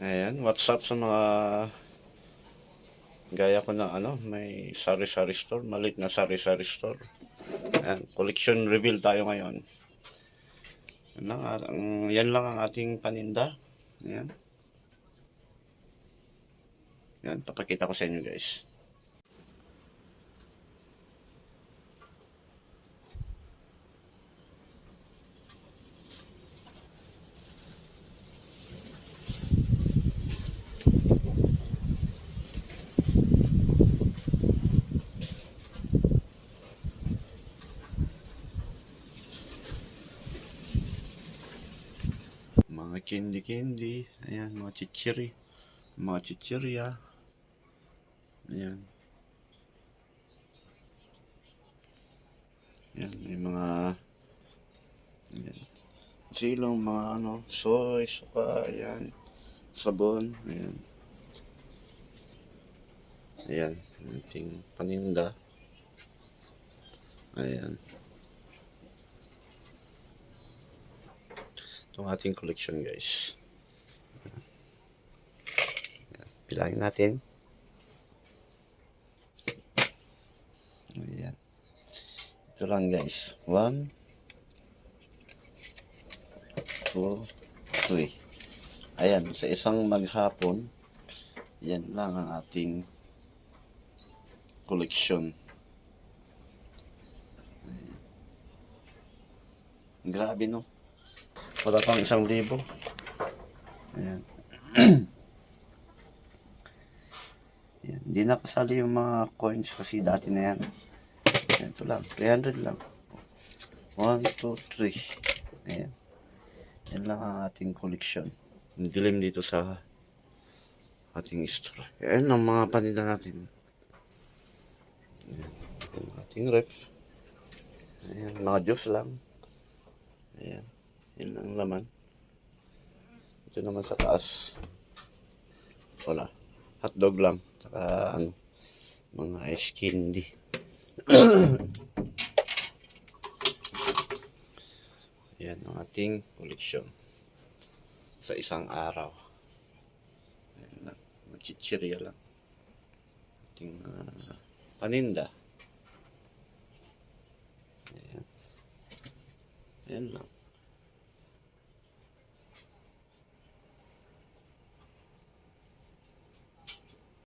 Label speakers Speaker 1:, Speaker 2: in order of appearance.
Speaker 1: Ayan, what's up sa mga gaya ko na may sari-sari store, maliit na sari-sari store. Ayan, collection reveal tayo ngayon. Yan lang ang ating paninda. Ayan. Yan, papakita ko sa inyo guys. Mga candy, ayan, mga chichiri, mga chichirya, ayan. Ayan, may mga ayan, silong, mga soy, suka, ayan, sabon, ayan. Ayan, ating paninda. Ayan. Itong ating collection guys. Ayan. Bilangin natin. Ayan. Ito lang guys. 1, 2, 3. Ayan, sa isang maghapon, yan lang ang ating collection. Ayan. Grabe no. Wala pang 1,000. Ayan. Ayan. Hindi na kasali yung mga coins kasi dati na yan. Ayan, ito lang. 300 lang. 1, 2, 3. Ayan. Yan lang ang ating collection. Dilim dito sa ating store. Ayan ang mga paninda natin. Ayan. Ayan ang ating ref. Ayan, mga juice lang. Ayan. Yan ang laman. Ito naman sa taas. Wala. Hotdog lang. Saka mga ice candy. Ayan ang ating collection. Sa isang araw. Ayan lang. Chichirya lang. Ating paninda. Ayan. Ayan lang.